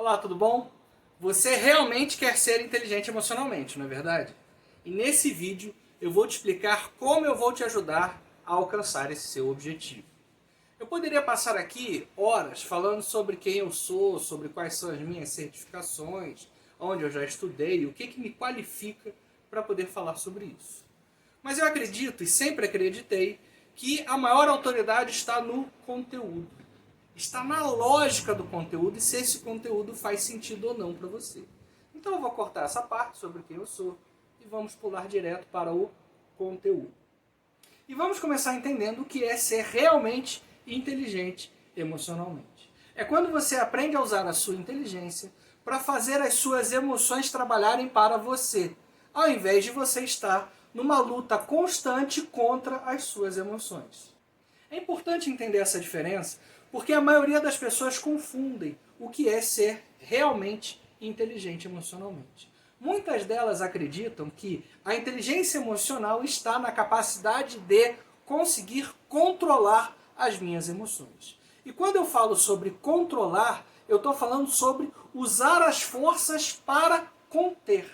Olá, tudo bom? Você realmente quer ser inteligente emocionalmente, não é verdade? E nesse vídeo eu vou te explicar como eu vou te ajudar a alcançar esse seu objetivo. Eu poderia passar aqui horas falando sobre quem eu sou, sobre quais são as minhas certificações, onde eu já estudei, o que me qualifica para poder falar sobre isso. Mas eu acredito e sempre acreditei que a maior autoridade está no conteúdo. Está na lógica do conteúdo e se esse conteúdo faz sentido ou não para você. Então eu vou cortar essa parte sobre quem eu sou e vamos pular direto para o conteúdo. E vamos começar entendendo o que é ser realmente inteligente emocionalmente. É quando você aprende a usar a sua inteligência para fazer as suas emoções trabalharem para você, ao invés de você estar numa luta constante contra as suas emoções. É importante entender essa diferença porque a maioria das pessoas confundem o que é ser realmente inteligente emocionalmente. Muitas delas acreditam que a inteligência emocional está na capacidade de conseguir controlar as minhas emoções. E quando eu falo sobre controlar, eu estou falando sobre usar as forças para conter.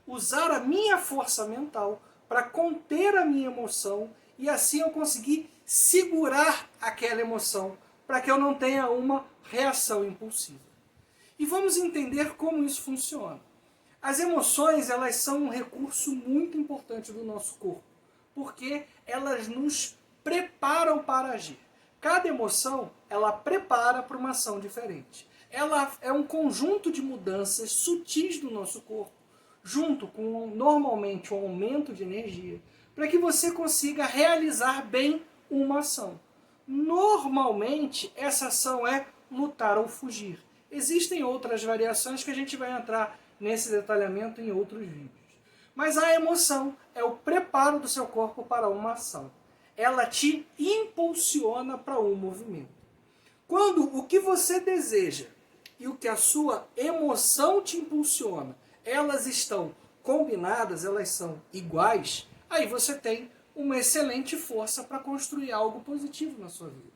Usar a minha força mental para conter a minha emoção e assim eu conseguir segurar aquela emoção para que eu não tenha uma reação impulsiva. E vamos entender como isso funciona. As emoções, elas são um recurso muito importante do nosso corpo, porque elas nos preparam para agir. Cada emoção, ela prepara para uma ação diferente. Ela é um conjunto de mudanças sutis do nosso corpo, junto com, normalmente, um aumento de energia, para que você consiga realizar bem uma ação. Normalmente, essa ação é lutar ou fugir. Existem outras variações que a gente vai entrar nesse detalhamento em outros vídeos. Mas a emoção é o preparo do seu corpo para uma ação. Ela te impulsiona para um movimento. Quando o que você deseja e o que a sua emoção te impulsiona, elas estão combinadas, elas são iguais, aí você tem uma excelente força para construir algo positivo na sua vida.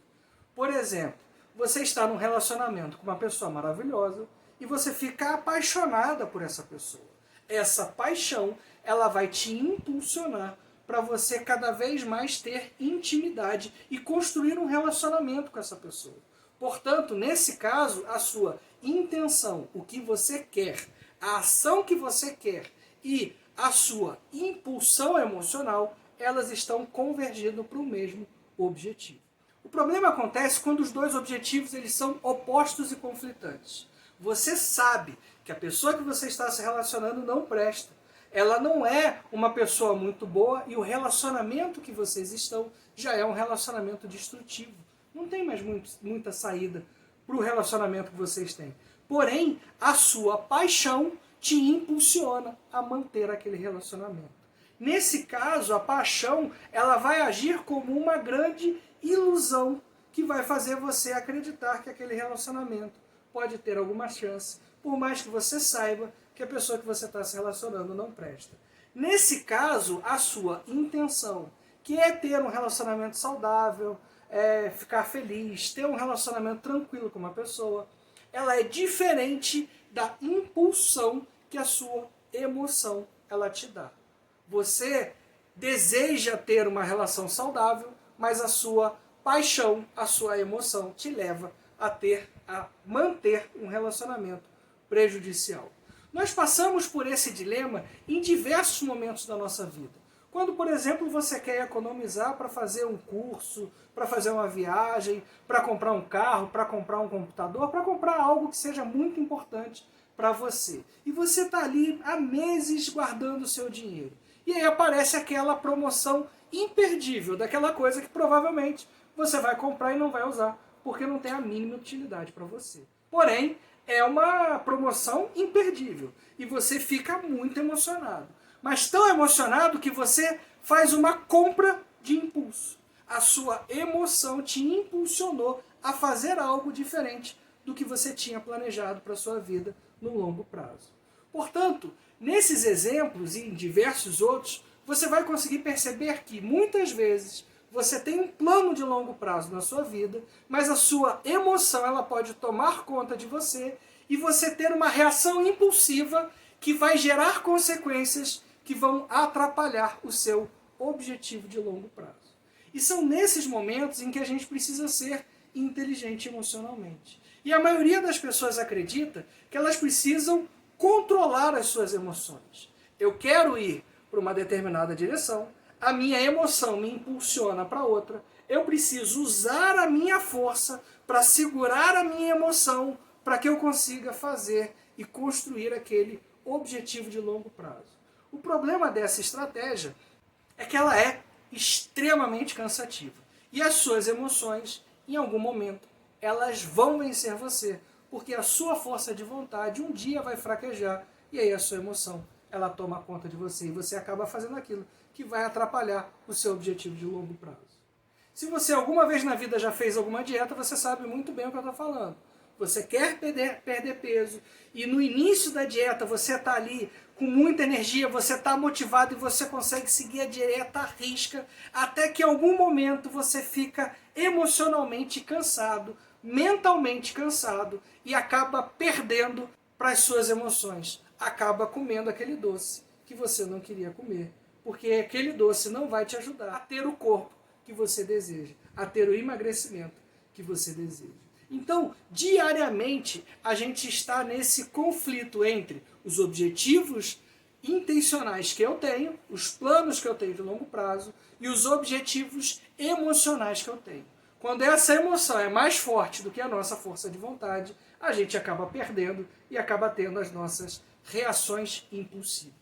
Por exemplo, você está num relacionamento com uma pessoa maravilhosa e você fica apaixonada por essa pessoa. Essa paixão, ela vai te impulsionar para você cada vez mais ter intimidade e construir um relacionamento com essa pessoa. Portanto, nesse caso, a sua intenção, o que você quer, a ação que você quer e a sua impulsão emocional, elas estão convergindo para o mesmo objetivo. O problema acontece quando os dois objetivos eles são opostos e conflitantes. Você sabe que a pessoa que você está se relacionando não presta. Ela não é uma pessoa muito boa e o relacionamento que vocês estão já é um relacionamento destrutivo. Não tem mais muita saída para o relacionamento que vocês têm. Porém, a sua paixão te impulsiona a manter aquele relacionamento. Nesse caso, a paixão ela vai agir como uma grande ilusão que vai fazer você acreditar que aquele relacionamento pode ter alguma chance, por mais que você saiba que a pessoa que você está se relacionando não presta. Nesse caso, a sua intenção, que é ter um relacionamento saudável, ficar feliz, ter um relacionamento tranquilo com uma pessoa, ela é diferente da impulsão que a sua emoção ela te dá. Você deseja ter uma relação saudável, mas a sua paixão, a sua emoção te leva a manter um relacionamento prejudicial. Nós passamos por esse dilema em diversos momentos da nossa vida. Quando, por exemplo, você quer economizar para fazer um curso, para fazer uma viagem, para comprar um carro, para comprar um computador, para comprar algo que seja muito importante para você. E você está ali há meses guardando o seu dinheiro. E aí aparece aquela promoção imperdível daquela coisa que provavelmente você vai comprar e não vai usar, porque não tem a mínima utilidade para você. Porém, é uma promoção imperdível e você fica muito emocionado. Mas tão emocionado que você faz uma compra de impulso. A sua emoção te impulsionou a fazer algo diferente do que você tinha planejado para a sua vida no longo prazo. Portanto, nesses exemplos e em diversos outros, você vai conseguir perceber que muitas vezes você tem um plano de longo prazo na sua vida, mas a sua emoção ela pode tomar conta de você e você ter uma reação impulsiva que vai gerar consequências que vão atrapalhar o seu objetivo de longo prazo. E são nesses momentos em que a gente precisa ser inteligente emocionalmente. E a maioria das pessoas acredita que elas precisam controlar as suas emoções. Eu quero ir para uma determinada direção, a minha emoção me impulsiona para outra, eu preciso usar a minha força para segurar a minha emoção para que eu consiga fazer e construir aquele objetivo de longo prazo. O problema dessa estratégia é que ela é extremamente cansativa. E as suas emoções, em algum momento, elas vão vencer você, porque a sua força de vontade um dia vai fraquejar e aí a sua emoção ela toma conta de você e você acaba fazendo aquilo que vai atrapalhar o seu objetivo de longo prazo. Se você alguma vez na vida já fez alguma dieta, você sabe muito bem o que eu estou falando. Você quer perder peso e no início da dieta você está ali com muita energia, você está motivado e você consegue seguir a dieta à risca, até que em algum momento você fica emocionalmente cansado, mentalmente cansado e acaba perdendo para as suas emoções. Acaba comendo aquele doce que você não queria comer, porque aquele doce não vai te ajudar a ter o corpo que você deseja, a ter o emagrecimento que você deseja. Então, diariamente, a gente está nesse conflito entre os objetivos intencionais que eu tenho, os planos que eu tenho de longo prazo e os objetivos emocionais que eu tenho. Quando essa emoção é mais forte do que a nossa força de vontade, a gente acaba perdendo e acaba tendo as nossas reações impulsivas.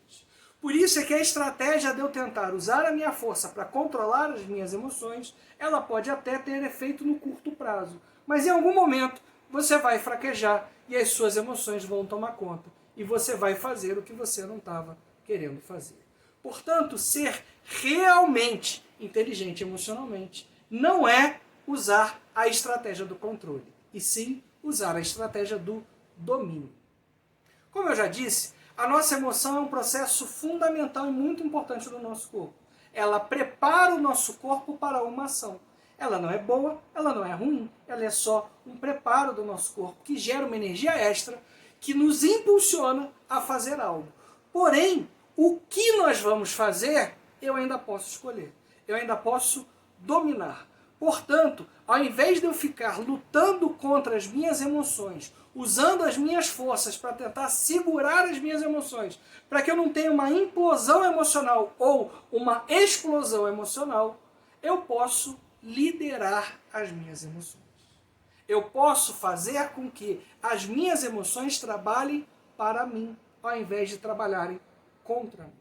Por isso é que a estratégia de eu tentar usar a minha força para controlar as minhas emoções, ela pode até ter efeito no curto prazo, mas em algum momento você vai fraquejar e as suas emoções vão tomar conta e você vai fazer o que você não estava querendo fazer. Portanto, ser realmente inteligente emocionalmente não é usar a estratégia do controle, e sim usar a estratégia do domínio. Como eu já disse, a nossa emoção é um processo fundamental e muito importante do nosso corpo. Ela prepara o nosso corpo para uma ação. Ela não é boa, ela não é ruim, ela é só um preparo do nosso corpo que gera uma energia extra que nos impulsiona a fazer algo. Porém, o que nós vamos fazer, eu ainda posso escolher. Eu ainda posso dominar. Portanto, ao invés de eu ficar lutando contra as minhas emoções, usando as minhas forças para tentar segurar as minhas emoções, para que eu não tenha uma implosão emocional ou uma explosão emocional, eu posso liderar as minhas emoções. Eu posso fazer com que as minhas emoções trabalhem para mim, ao invés de trabalharem contra mim.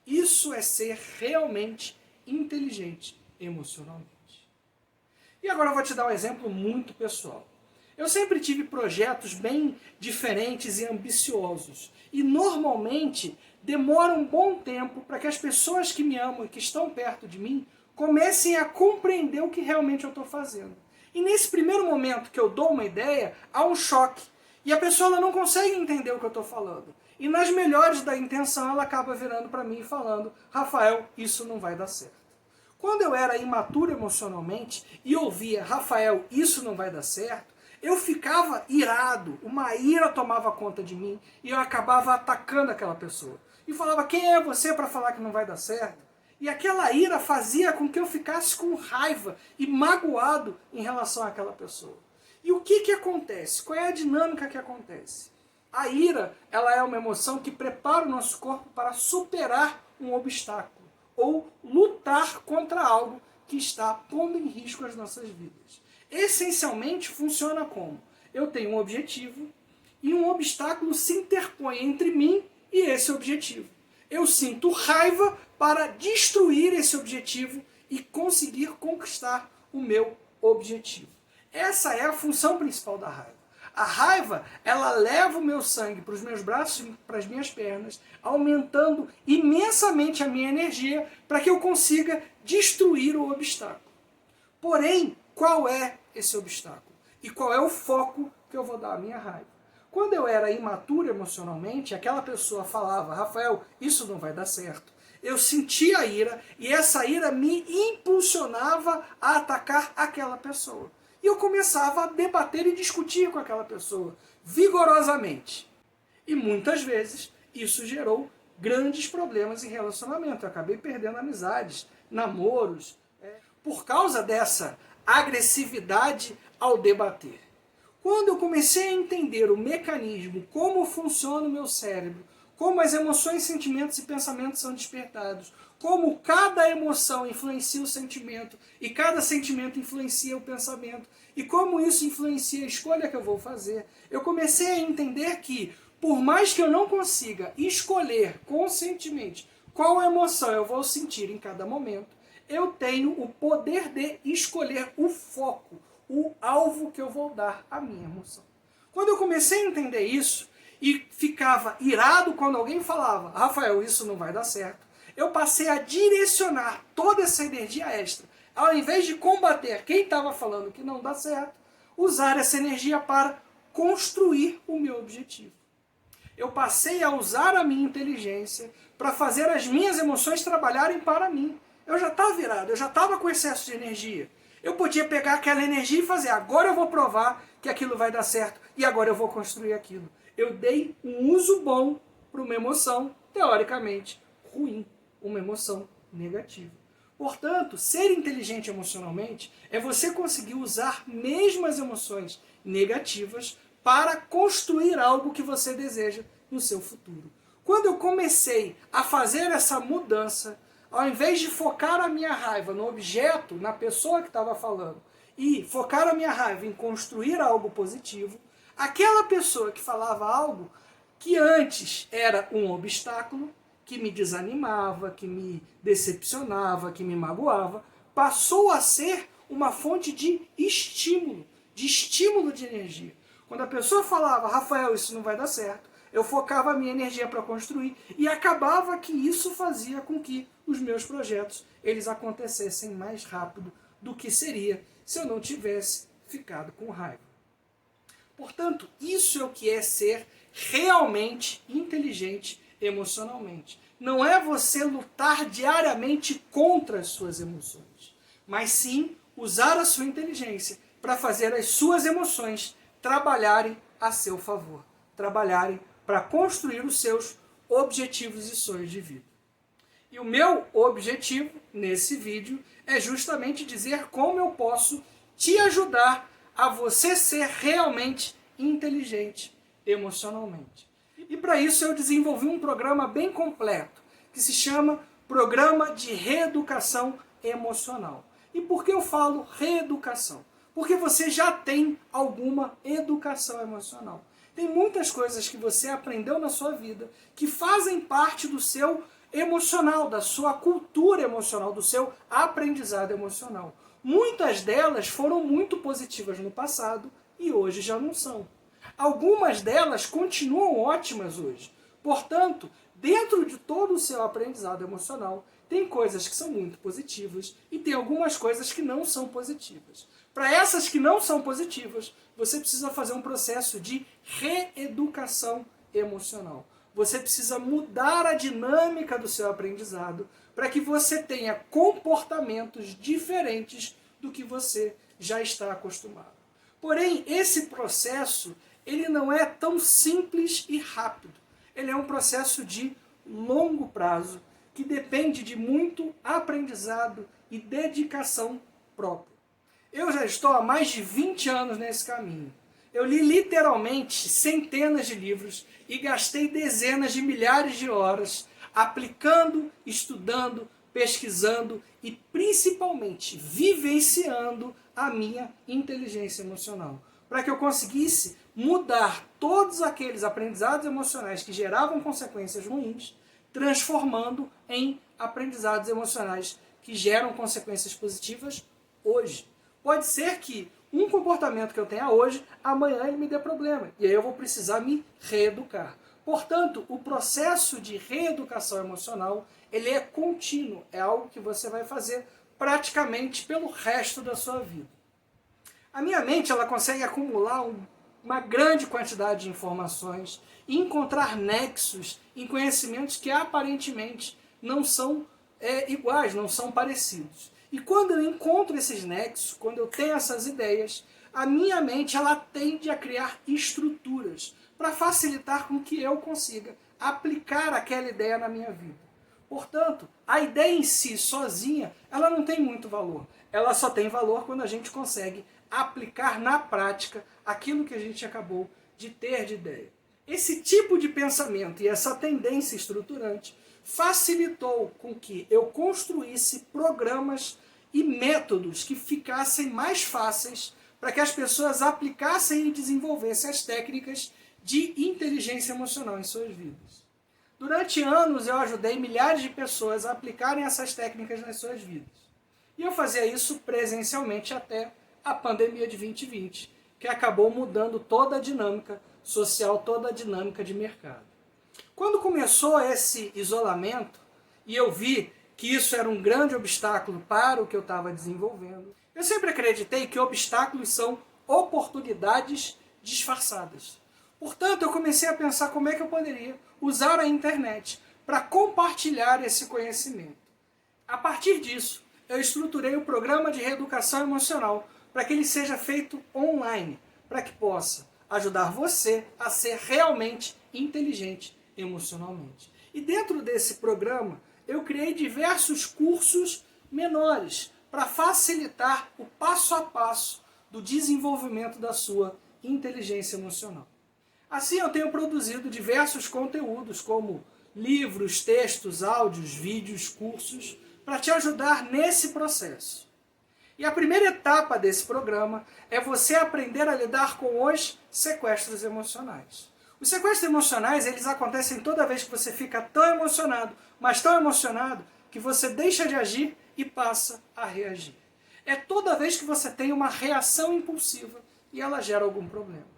Isso é ser realmente inteligente emocionalmente. E agora eu vou te dar um exemplo muito pessoal. Eu sempre tive projetos bem diferentes e ambiciosos. E normalmente demora um bom tempo para que as pessoas que me amam e que estão perto de mim comecem a compreender o que realmente eu estou fazendo. E nesse primeiro momento que eu dou uma ideia, há um choque. E a pessoa ela não consegue entender o que eu estou falando. E nas melhores da intenção ela acaba virando para mim e falando: Rafael, isso não vai dar certo. Quando eu era imaturo emocionalmente e ouvia: Rafael, isso não vai dar certo, eu ficava irado, uma ira tomava conta de mim e eu acabava atacando aquela pessoa. E falava: quem é você para falar que não vai dar certo? E aquela ira fazia com que eu ficasse com raiva e magoado em relação àquela pessoa. E o que acontece? Qual é a dinâmica que acontece? A ira, ela é uma emoção que prepara o nosso corpo para superar um obstáculo ou lutar contra algo que está pondo em risco as nossas vidas. Essencialmente funciona como: eu tenho um objetivo e um obstáculo se interpõe entre mim e esse objetivo. Eu sinto raiva para destruir esse objetivo e conseguir conquistar o meu objetivo. Essa é a função principal da raiva. A raiva, ela leva o meu sangue para os meus braços e para as minhas pernas, aumentando imensamente a minha energia para que eu consiga destruir o obstáculo. Porém, qual é esse obstáculo? E qual é o foco que eu vou dar à minha raiva? Quando eu era imaturo emocionalmente, aquela pessoa falava: Rafael, isso não vai dar certo. eu sentia a ira e essa ira me impulsionava a atacar aquela pessoa. E eu começava a debater e discutir com aquela pessoa, vigorosamente. E muitas vezes isso gerou grandes problemas em relacionamento. Eu acabei perdendo amizades, namoros, por causa dessa agressividade ao debater. Quando eu comecei a entender o mecanismo, como funciona o meu cérebro, como as emoções, sentimentos e pensamentos são despertados, como cada emoção influencia o sentimento e cada sentimento influencia o pensamento e como isso influencia a escolha que eu vou fazer, eu comecei a entender que, por mais que eu não consiga escolher conscientemente qual emoção eu vou sentir em cada momento, eu tenho o poder de escolher o foco, o alvo que eu vou dar à minha emoção. Quando eu comecei a entender isso, e ficava irado quando alguém falava, Rafael, isso não vai dar certo, eu passei a direcionar toda essa energia extra, ao invés de combater quem estava falando que não dá certo, usar essa energia para construir o meu objetivo. Eu passei a usar a minha inteligência para fazer as minhas emoções trabalharem para mim. Eu já estava virado, eu já estava com excesso de energia. Eu podia pegar aquela energia e fazer, agora eu vou provar que aquilo vai dar certo e agora eu vou construir aquilo. Eu dei um uso bom para uma emoção, teoricamente, ruim, uma emoção negativa. Portanto, ser inteligente emocionalmente é você conseguir usar mesmo as emoções negativas para construir algo que você deseja no seu futuro. Quando eu comecei a fazer essa mudança, ao invés de focar a minha raiva no objeto, na pessoa que estava falando, e focar a minha raiva em construir algo positivo, aquela pessoa que falava algo que antes era um obstáculo, que me desanimava, que me decepcionava, que me magoava, passou a ser uma fonte de estímulo de energia. Quando a pessoa falava, Rafael, isso não vai dar certo, eu focava a minha energia para construir e acabava que isso fazia com que os meus projetos eles acontecessem mais rápido do que seria se eu não tivesse ficado com raiva. Portanto, isso é o que é ser realmente inteligente emocionalmente. Não é você lutar diariamente contra as suas emoções, mas sim usar a sua inteligência para fazer as suas emoções trabalharem a seu favor, trabalharem para construir os seus objetivos e sonhos de vida. E o meu objetivo nesse vídeo é justamente dizer como eu posso te ajudar a você ser realmente inteligente emocionalmente. E para isso eu desenvolvi um programa bem completo, que se chama Programa de Reeducação Emocional. E por que eu falo reeducação? Porque você já tem alguma educação emocional. Tem muitas coisas que você aprendeu na sua vida que fazem parte do seu emocional, da sua cultura emocional, do seu aprendizado emocional. Muitas delas foram muito positivas no passado e hoje já não são. Algumas delas continuam ótimas hoje. Portanto, dentro de todo o seu aprendizado emocional, tem coisas que são muito positivas e tem algumas coisas que não são positivas. Para essas que não são positivas, você precisa fazer um processo de reeducação emocional. Você precisa mudar a dinâmica do seu aprendizado para que você tenha comportamentos diferentes do que você já está acostumado. Porém, esse processo ele não é tão simples e rápido. Ele é um processo de longo prazo, que depende de muito aprendizado e dedicação própria. Eu já estou há mais de 20 anos nesse caminho. Eu li literalmente centenas de livros e gastei dezenas de milhares de horas aplicando, estudando, pesquisando e principalmente vivenciando a minha inteligência emocional, para que eu conseguisse mudar todos aqueles aprendizados emocionais que geravam consequências ruins, transformando em aprendizados emocionais que geram consequências positivas hoje. Pode ser que um comportamento que eu tenha hoje, amanhã ele me dê problema, e aí eu vou precisar me reeducar. Portanto, o processo de reeducação emocional, ele é contínuo, é algo que você vai fazer praticamente pelo resto da sua vida. A minha mente ela consegue acumular uma grande quantidade de informações e encontrar nexos em conhecimentos que aparentemente não são iguais, não são parecidos. E quando eu encontro esses nexos, quando eu tenho essas ideias, a minha mente ela tende a criar estruturas para facilitar com que eu consiga aplicar aquela ideia na minha vida. Portanto, a ideia em si, sozinha, ela não tem muito valor. Ela só tem valor quando a gente consegue aplicar na prática aquilo que a gente acabou de ter de ideia. Esse tipo de pensamento e essa tendência estruturante facilitou com que eu construísse programas e métodos que ficassem mais fáceis para que as pessoas aplicassem e desenvolvessem as técnicas de inteligência emocional em suas vidas. Durante anos eu ajudei milhares de pessoas a aplicarem essas técnicas nas suas vidas. E eu fazia isso presencialmente até a pandemia de 2020, que acabou mudando toda a dinâmica social, toda a dinâmica de mercado. Quando começou esse isolamento, e eu vi que isso era um grande obstáculo para o que eu estava desenvolvendo, eu sempre acreditei que obstáculos são oportunidades disfarçadas. Portanto, eu comecei a pensar como é que eu poderia usar a internet para compartilhar esse conhecimento. A partir disso, eu estruturei o programa de reeducação emocional para que ele seja feito online, para que possa ajudar você a ser realmente inteligente emocionalmente. E dentro desse programa, eu criei diversos cursos menores para facilitar o passo a passo do desenvolvimento da sua inteligência emocional. Assim, eu tenho produzido diversos conteúdos, como livros, textos, áudios, vídeos, cursos, para te ajudar nesse processo. E a primeira etapa desse programa é você aprender a lidar com os sequestros emocionais. Os sequestros emocionais, eles acontecem toda vez que você fica tão emocionado, mas tão emocionado, que você deixa de agir e passa a reagir. É toda vez que você tem uma reação impulsiva e ela gera algum problema.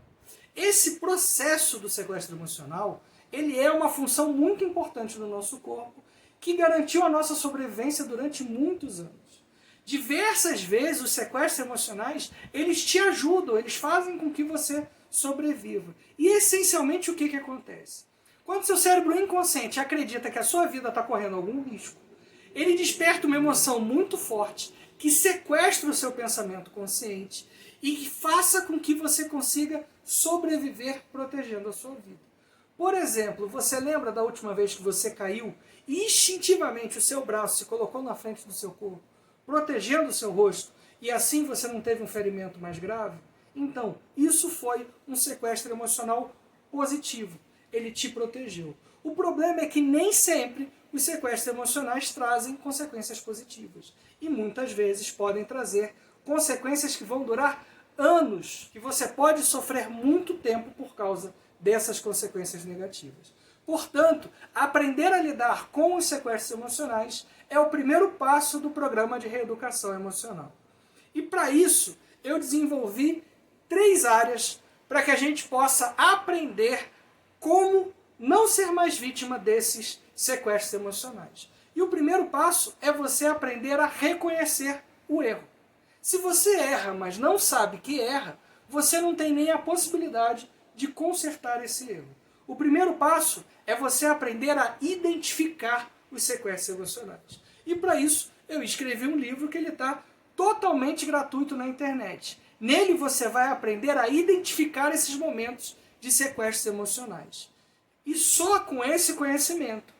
Esse processo do sequestro emocional, ele é uma função muito importante no nosso corpo, que garantiu a nossa sobrevivência durante muitos anos. Diversas vezes os sequestros emocionais, eles te ajudam, eles fazem com que você sobreviva. E essencialmente o que acontece? Quando seu cérebro inconsciente acredita que a sua vida está correndo algum risco, ele desperta uma emoção muito forte que sequestra o seu pensamento consciente e que faça com que você consiga sobreviver protegendo a sua vida. Por exemplo, você lembra da última vez que você caiu e instintivamente o seu braço se colocou na frente do seu corpo, protegendo o seu rosto, e assim você não teve um ferimento mais grave? Então, isso foi um sequestro emocional positivo. Ele te protegeu. O problema é que nem sempre os sequestros emocionais trazem consequências positivas. E muitas vezes podem trazer consequências que vão durar anos, que você pode sofrer muito tempo por causa dessas consequências negativas. Portanto, aprender a lidar com os sequestros emocionais é o primeiro passo do programa de reeducação emocional. E para isso, eu desenvolvi 3 áreas para que a gente possa aprender como não ser mais vítima desses sequestros emocionais. E o primeiro passo é você aprender a reconhecer o erro. Se você erra, mas não sabe que erra, você não tem nem a possibilidade de consertar esse erro. O primeiro passo é você aprender a identificar os sequestros emocionais. E para isso, eu escrevi um livro que ele está totalmente gratuito na internet. Nele você vai aprender a identificar esses momentos de sequestros emocionais. E só com esse conhecimento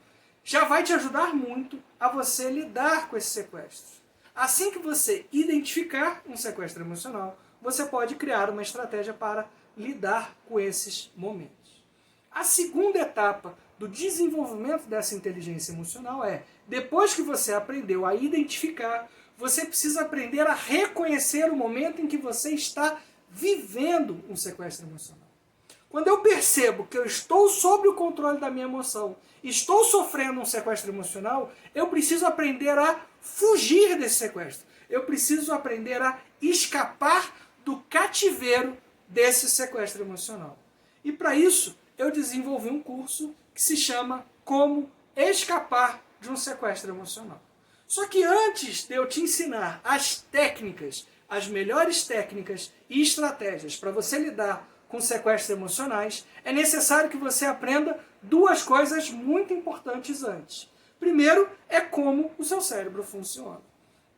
já vai te ajudar muito a você lidar com esses sequestros. Assim que você identificar um sequestro emocional, você pode criar uma estratégia para lidar com esses momentos. A segunda etapa do desenvolvimento dessa inteligência emocional é, depois que você aprendeu a identificar, você precisa aprender a reconhecer o momento em que você está vivendo um sequestro emocional. Quando eu percebo que eu estou sob o controle da minha emoção, estou sofrendo um sequestro emocional, eu preciso aprender a fugir desse sequestro. Eu preciso aprender a escapar do cativeiro desse sequestro emocional. E para isso, eu desenvolvi um curso que se chama Como Escapar de um Sequestro Emocional. Só que antes de eu te ensinar as técnicas, as melhores técnicas e estratégias para você lidar com sequestros emocionais, é necessário que você aprenda 2 coisas muito importantes antes. Primeiro é como o seu cérebro funciona.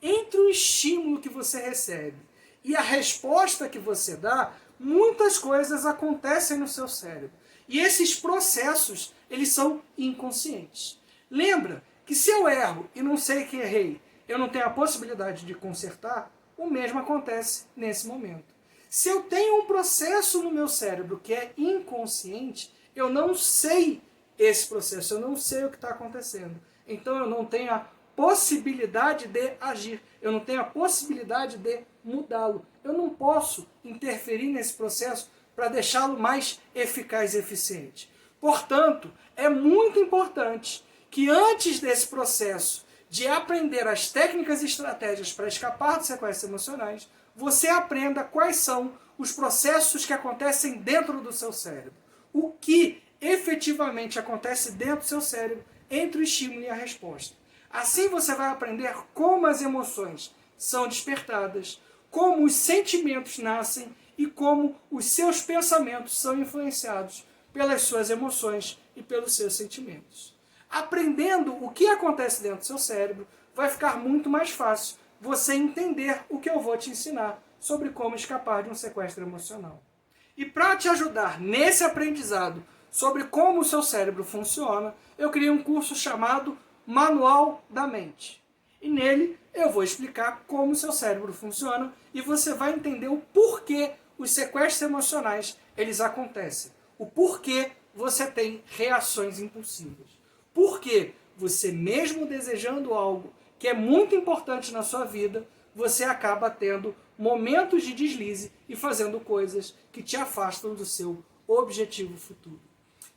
Entre o estímulo que você recebe e a resposta que você dá, muitas coisas acontecem no seu cérebro. E esses processos, eles são inconscientes. Lembra que se eu erro e não sei que errei, eu não tenho a possibilidade de consertar, o mesmo acontece nesse momento. Se eu tenho um processo no meu cérebro que é inconsciente, eu não sei esse processo, eu não sei o que está acontecendo. Então eu não tenho a possibilidade de agir, eu não tenho a possibilidade de mudá-lo. Eu não posso interferir nesse processo para deixá-lo mais eficaz e eficiente. Portanto, é muito importante que antes desse processo de aprender as técnicas e estratégias para escapar dos sequestros emocionais, você aprenda quais são os processos que acontecem dentro do seu cérebro. O que efetivamente acontece dentro do seu cérebro entre o estímulo e a resposta. Assim você vai aprender como as emoções são despertadas, como os sentimentos nascem e como os seus pensamentos são influenciados pelas suas emoções e pelos seus sentimentos. Aprendendo o que acontece dentro do seu cérebro, vai ficar muito mais fácil você entender o que eu vou te ensinar sobre como escapar de um sequestro emocional. E para te ajudar nesse aprendizado sobre como o seu cérebro funciona, eu criei um curso chamado Manual da Mente. E nele eu vou explicar como o seu cérebro funciona e você vai entender o porquê os sequestros emocionais eles acontecem. O porquê você tem reações impulsivas. Porque você, mesmo desejando algo que é muito importante na sua vida, você acaba tendo momentos de deslize e fazendo coisas que te afastam do seu objetivo futuro.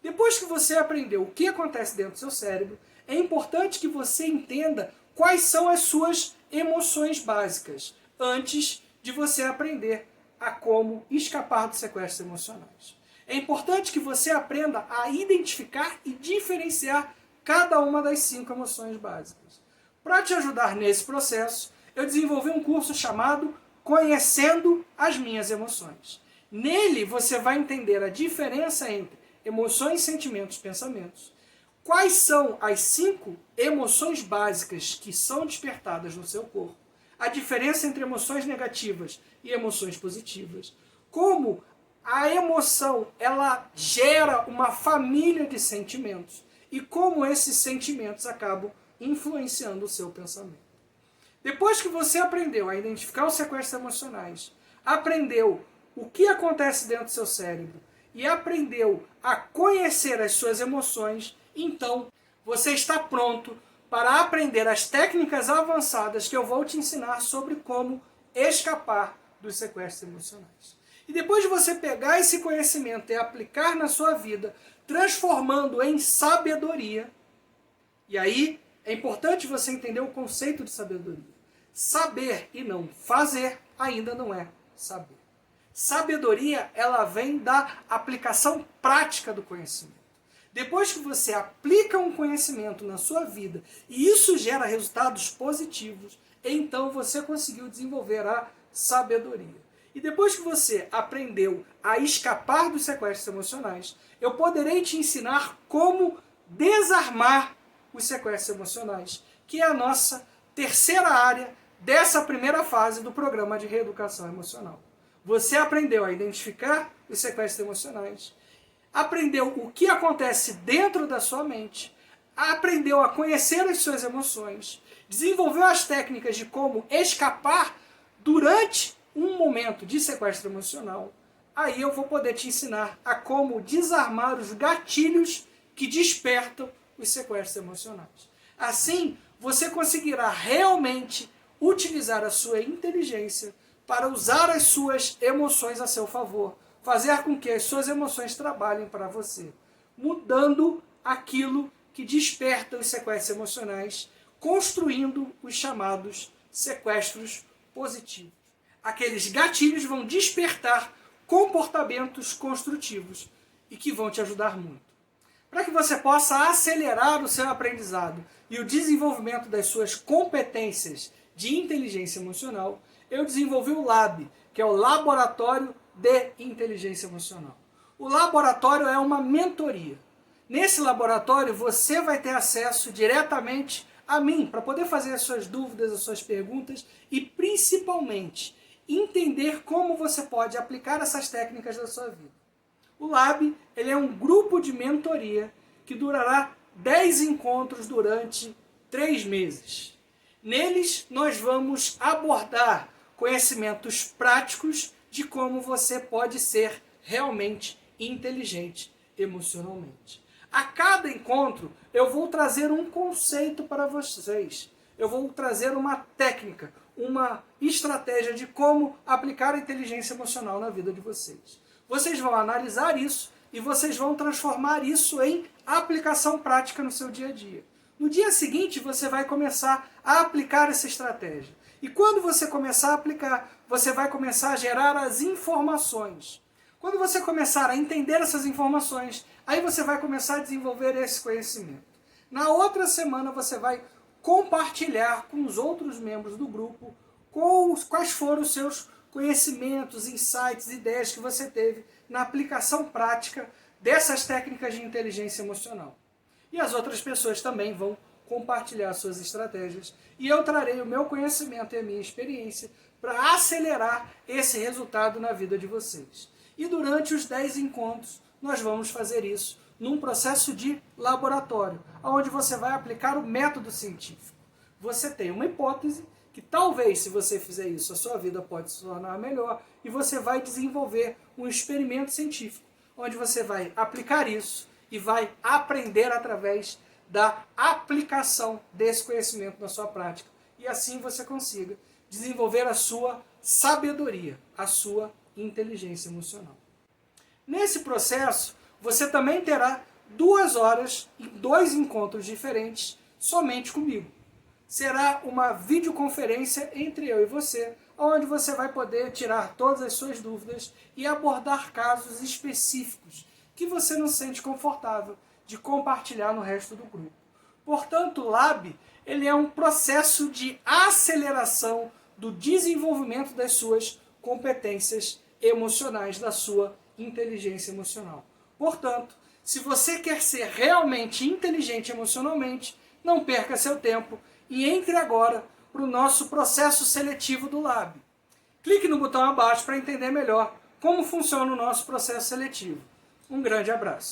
Depois que você aprendeu o que acontece dentro do seu cérebro, é importante que você entenda quais são as suas emoções básicas, antes de você aprender a como escapar dos sequestros emocionais. É importante que você aprenda a identificar e diferenciar cada uma das 5 emoções básicas. Para te ajudar nesse processo, eu desenvolvi um curso chamado Conhecendo as Minhas Emoções. Nele você vai entender a diferença entre emoções, sentimentos e pensamentos. Quais são as 5 emoções básicas que são despertadas no seu corpo? A diferença entre emoções negativas e emoções positivas. Como a emoção ela gera uma família de sentimentos e como esses sentimentos acabam influenciando o seu pensamento. Depois que você aprendeu a identificar os sequestros emocionais, aprendeu o que acontece dentro do seu cérebro e aprendeu a conhecer as suas emoções, então você está pronto para aprender as técnicas avançadas que eu vou te ensinar sobre como escapar dos sequestros emocionais. E depois de você pegar esse conhecimento e aplicar na sua vida, transformando em sabedoria, e aí é importante você entender o conceito de sabedoria. Saber e não fazer ainda não é saber. Sabedoria, ela vem da aplicação prática do conhecimento. Depois que você aplica um conhecimento na sua vida e isso gera resultados positivos, então você conseguiu desenvolver a sabedoria. E depois que você aprendeu a escapar dos sequestros emocionais, eu poderei te ensinar como desarmar os sequestros emocionais, que é a nossa terceira área dessa primeira fase do programa de reeducação emocional. Você aprendeu a identificar os sequestros emocionais, aprendeu o que acontece dentro da sua mente, aprendeu a conhecer as suas emoções, desenvolveu as técnicas de como escapar durante um momento de sequestro emocional. Aí eu vou poder te ensinar a como desarmar os gatilhos que despertam os sequestros emocionais. Assim, você conseguirá realmente utilizar a sua inteligência para usar as suas emoções a seu favor, fazer com que as suas emoções trabalhem para você, mudando aquilo que desperta os sequestros emocionais, construindo os chamados sequestros positivos. Aqueles gatilhos vão despertar comportamentos construtivos e que vão te ajudar muito. Para que você possa acelerar o seu aprendizado e o desenvolvimento das suas competências de inteligência emocional, eu desenvolvi o LAB, que é o Laboratório de Inteligência Emocional. O laboratório é uma mentoria. Nesse laboratório você vai ter acesso diretamente a mim, para poder fazer as suas dúvidas, as suas perguntas e principalmente entender como você pode aplicar essas técnicas na sua vida. O Lab ele é um grupo de mentoria que durará 10 encontros durante 3 meses. Neles nós vamos abordar conhecimentos práticos de como você pode ser realmente inteligente emocionalmente. A cada encontro eu vou trazer um conceito para vocês. Eu vou trazer uma técnica, uma estratégia de como aplicar a inteligência emocional na vida de vocês. Vocês vão analisar isso e vocês vão transformar isso em aplicação prática no seu dia a dia. No dia seguinte você vai começar a aplicar essa estratégia. E quando você começar a aplicar, você vai começar a gerar as informações. Quando você começar a entender essas informações, aí você vai começar a desenvolver esse conhecimento. Na outra semana você vai compartilhar com os outros membros do grupo quais foram os seus conhecimentos, insights, ideias que você teve na aplicação prática dessas técnicas de inteligência emocional. E as outras pessoas também vão compartilhar suas estratégias e eu trarei o meu conhecimento e a minha experiência para acelerar esse resultado na vida de vocês. E durante os 10 encontros nós vamos fazer isso num processo de laboratório, onde você vai aplicar o método científico. Você tem uma hipótese que talvez, se você fizer isso, a sua vida pode se tornar melhor e você vai desenvolver um experimento científico, onde você vai aplicar isso e vai aprender através da aplicação desse conhecimento na sua prática. E assim você consiga desenvolver a sua sabedoria, a sua inteligência emocional. Nesse processo, você também terá 2 horas e 2 encontros diferentes somente comigo. Será uma videoconferência entre eu e você, onde você vai poder tirar todas as suas dúvidas e abordar casos específicos que você não sente confortável de compartilhar no resto do grupo. Portanto, o Lab ele é um processo de aceleração do desenvolvimento das suas competências emocionais, da sua inteligência emocional. Portanto, se você quer ser realmente inteligente emocionalmente, não perca seu tempo e entre agora para o nosso processo seletivo do Lab. Clique no botão abaixo para entender melhor como funciona o nosso processo seletivo. Um grande abraço.